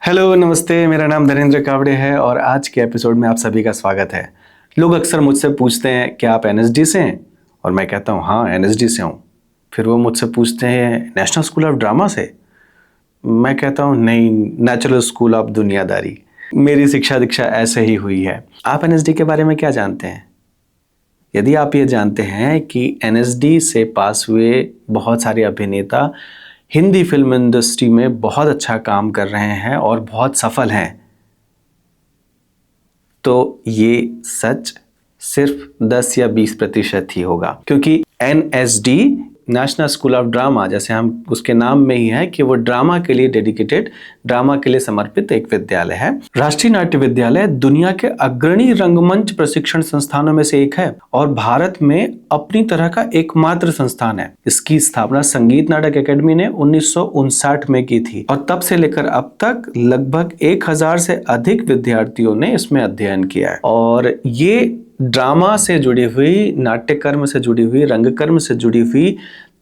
Hello, नमस्ते। मेरा नाम धनेंद्र कावड़े है और आज के एपिसोड में आप सभी का स्वागत है। लोग अक्सर मुझसे पूछते हैं क्या आप एनएसडी से हैं, और मैं कहता हूँ हाँ एनएसडी से हूँ। फिर वो मुझसे पूछते हैं नेशनल स्कूल ऑफ ड्रामा से। मैं कहता हूँ नहीं, नेचुरल स्कूल ऑफ दुनियादारी। मेरी शिक्षा दीक्षा ऐसे ही हुई है। आप एनएसडी के बारे में क्या जानते हैं? यदि आप ये जानते हैं कि एनएसडी से पास हुए बहुत सारे अभिनेता हिंदी फिल्म इंडस्ट्री में बहुत अच्छा काम कर रहे हैं और बहुत सफल हैं, तो ये सच सिर्फ 10 या 20% ही होगा, क्योंकि NSD national school of drama, जैसे हम उसके नाम में ही है कि वो ड्रामा के लिए डेडिकेटेड, ड्रामा के लिए समर्पित एक विद्यालय है। राष्ट्रीय नाट्य विद्यालय दुनिया के अग्रणी रंगमंच प्रशिक्षण संस्थानों में से एक है और भारत में अपनी तरह का एकमात्र संस्थान है। इसकी स्थापना संगीत नाटक अकेडमी ने 1959 में की थी और तब से लेकर अब तक लगभग 1000 से अधिक विद्यार्थियों ने इसमें अध्ययन किया है। और ये ड्रामा से जुड़ी हुई, नाट्यकर्म से जुड़ी हुई, रंगकर्म से जुड़ी हुई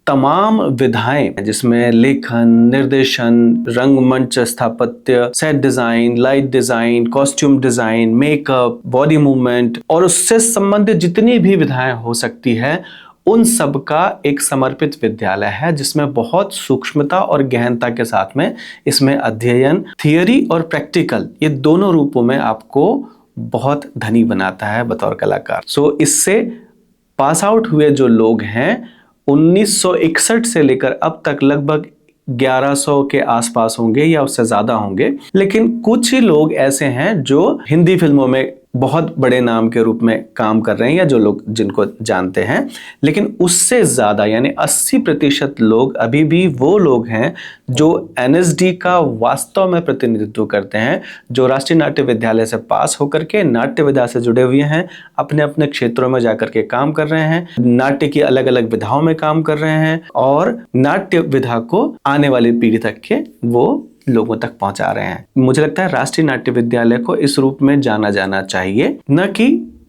तमाम विधाएं, जिसमें लेखन, निर्देशन, रंगमंच स्थापत्य, set design, light design, costume design, makeup, body movement और उससे संबंधित जितनी भी विधाएं हो सकती है, उन सब का एक समर्पित विद्यालय है, जिसमें बहुत सूक्ष्मता और गहनता के साथ में इसमें अध्ययन, थियरी और प्रैक्टिकल, ये दोनों रूपों में आपको बहुत धनी बनाता है बतौर कलाकार। इससे पास आउट हुए जो लोग हैं 1961 से लेकर अब तक लगभग 1100 के आसपास होंगे या उससे ज्यादा होंगे। लेकिन कुछ ही लोग ऐसे हैं जो हिंदी फिल्मों में बहुत बड़े नाम के रूप में काम कर रहे हैं या जो लोग जिनको जानते हैं, लेकिन उससे ज्यादा यानी 80% लोग अभी भी वो लोग हैं जो एनएसडी का वास्तव में प्रतिनिधित्व करते हैं, जो राष्ट्रीय नाट्य विद्यालय से पास होकर के नाट्य विधा से जुड़े हुए हैं, अपने अपने क्षेत्रों में जाकर के काम कर रहे हैं, नाट्य की अलग अलग विधाओं में काम कर रहे हैं और नाट्य विधा को आने वाली पीढ़ी तक के वो लोगों तक पहुंचा रहे हैं। मुझे लगता है राष्ट्रीय नाट्य विद्यालय को इस रूप में जाना जाना चाहिए, न कि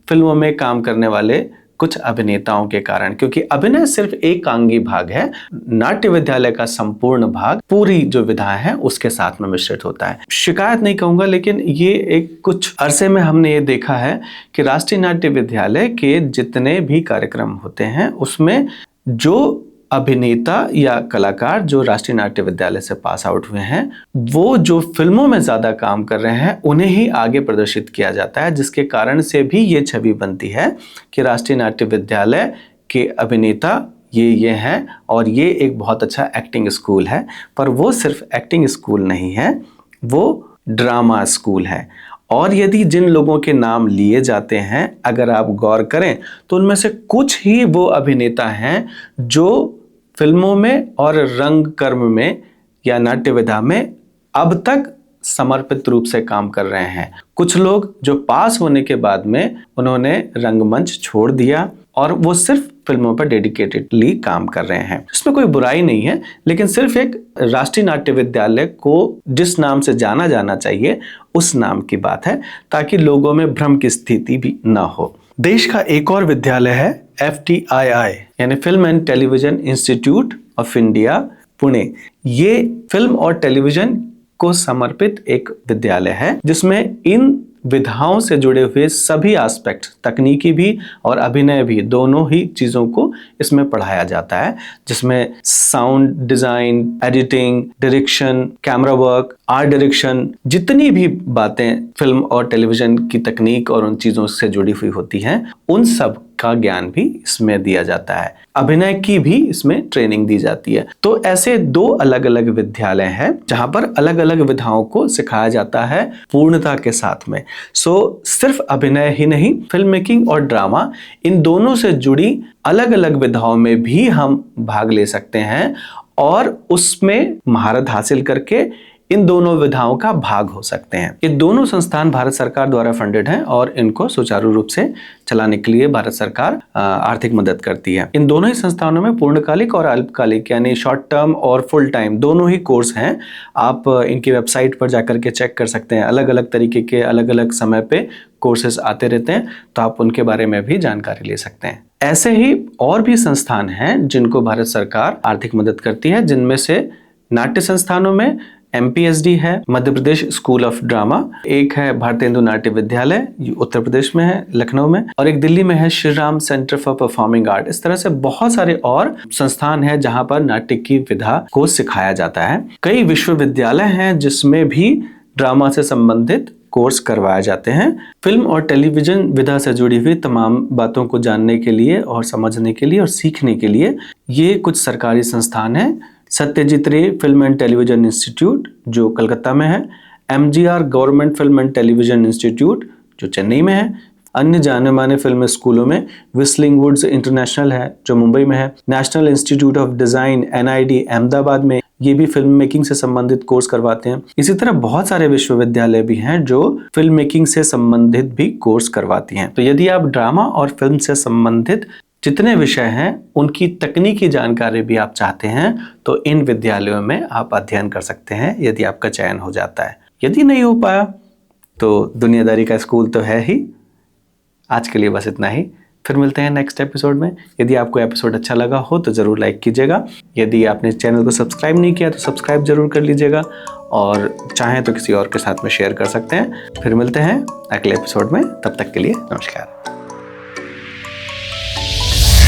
फिल्मों में काम करने वाले कुछ अभिनेताओं के कारण, क्योंकि अभिनय सिर्फ एक अंगी भाग है। नाट्य विद्यालय का संपूर्ण भाग, पूरी जो विधाएं हैं उसके साथ में मिश्रित होता है। शिकायत नहीं कहूंगा, लेकिन ये एक कुछ अरसे में हमने ये देखा है कि राष्ट्रीय नाट्य विद्यालय के जितने भी कार्यक्रम होते हैं उसमें जो अभिनेता या कलाकार जो राष्ट्रीय नाट्य विद्यालय से पास आउट हुए हैं, वो जो फिल्मों में ज्यादा काम कर रहे हैं उन्हें ही आगे प्रदर्शित किया जाता है, जिसके कारण से भी ये छवि बनती है कि राष्ट्रीय नाट्य विद्यालय के अभिनेता ये हैं और ये एक बहुत अच्छा एक्टिंग स्कूल है। पर वो सिर्फ एक्टिंग स्कूल नहीं है, वो ड्रामा स्कूल है। और यदि जिन लोगों के नाम लिए जाते हैं, अगर आप गौर करें तो उनमें से कुछ ही वो अभिनेता हैं जो फिल्मों में और रंग कर्म में या नाट्य विधा में अब तक समर्पित रूप से काम कर रहे हैं। कुछ लोग जो पास होने के बाद में उन्होंने रंगमंच छोड़ दिया और वो सिर्फ फिल्मों पर डेडिकेटेडली काम कर रहे हैं। इसमें कोई बुराई नहीं है, लेकिन सिर्फ एक राष्ट्रीय नाट्य विद्यालय को जिस नाम से जाना जाना चाहिए उस नाम की बात है, ताकि लोगों में भ्रम की स्थिति भी ना हो। देश का एक और विद्यालय है FTII यानी film and television institute of India, Pune. ये फिल्म और टेलीविजन को समर्पित एक विद्यालय है, जिसमें इन विधाओं से जुड़े हुए सभी एस्पेक्ट, तकनीकी भी और अभिनय भी, दोनों ही चीजों को इसमें पढ़ाया जाता है, जिसमें sound design, editing, direction, camera work, art direction, जितनी भी बातें फिल्म और टेलीविजन की तकनीक और उन चीजों से जुड़ी हुई होती हैं, उन सब का ज्ञान भी इसमें दिया जाता है। अभिनय की भी इसमें ट्रेनिंग दी जाती है। तो ऐसे 2 अलग अलग विद्यालय हैं जहां पर अलग अलग विधाओं को सिखाया जाता है पूर्णता के साथ में। सिर्फ अभिनय ही नहीं, फिल्म मेकिंग और ड्रामा, इन दोनों से जुड़ी अलग अलग विधाओं में भी हम भाग ले सकते हैं और उसमें महारत हासिल करके इन दोनों विधाओं का भाग हो सकते हैं। ये दोनों संस्थान भारत सरकार द्वारा फंडेड हैं और इनको सुचारू रूप से चलाने के लिए भारत सरकार आर्थिक मदद करती है। इन दोनों ही संस्थानों में पूर्णकालिक और अल्पकालिक यानी शॉर्ट टर्म और फुल टाइम दोनों ही कोर्स हैं। आप इनकी वेबसाइट पर जाकर के चेक कर सकते हैं। अलग अलग तरीके के अलग अलग समय पे कोर्सेज आते रहते हैं, तो आप उनके बारे में भी जानकारी ले सकते हैं। ऐसे ही और भी संस्थान हैं जिनको भारत सरकार आर्थिक मदद करती है, जिनमें से नाट्य संस्थानों में MPSD है, Madhya Pradesh school of drama, एक है भारतेंदु नाट्य विद्यालय, ये उत्तर प्रदेश में है, लखनऊ में, और एक दिल्ली में है Shri Ram centre for performing art. इस तरह से बहुत सारे और संस्थान है जहां पर नाट्य की विधा को सिखाया जाता है। कई विश्वविद्यालय हैं जिसमें भी ड्रामा से संबंधित कोर्स करवाए जाते हैं। फिल्म और टेलीविजन विधा से जुड़ी हुई तमाम बातों को जानने के लिए और समझने के लिए और सीखने के लिए ये कुछ सरकारी संस्थान हैं। सत्यजीत रे फिल्म एंड टेलीविजन इंस्टीट्यूट जो कलकत्ता में है, MGR government film and television institute जो चेन्नई में है। अन्य जाने माने फिल्म स्कूलों में व्हिस्लिंग वुड्स इंटरनेशनल है जो मुंबई में है, national institute of design NID Ahmedabad में, ये भी फिल्म मेकिंग से संबंधित कोर्स करवाते हैं। इसी तरह बहुत सारे विश्वविद्यालय भी हैं जो फिल्म मेकिंग से संबंधित भी कोर्स करवाती हैं। तो यदि आप ड्रामा और फिल्म से संबंधित जितने विषय हैं उनकी तकनीकी जानकारी भी आप चाहते हैं तो इन विद्यालयों में आप अध्ययन कर सकते हैं यदि आपका चयन हो जाता है। यदि नहीं हो पाया तो दुनियादारी का स्कूल तो है ही। आज के लिए बस इतना ही, फिर मिलते हैं नेक्स्ट एपिसोड में। यदि आपको एपिसोड अच्छा लगा हो तो ज़रूर लाइक कीजिएगा। यदि आपने चैनल को सब्सक्राइब नहीं किया तो सब्सक्राइब जरूर कर लीजिएगा, और चाहें तो किसी और के साथ में शेयर कर सकते हैं। फिर मिलते हैं अगले एपिसोड में, तब तक के लिए नमस्कार।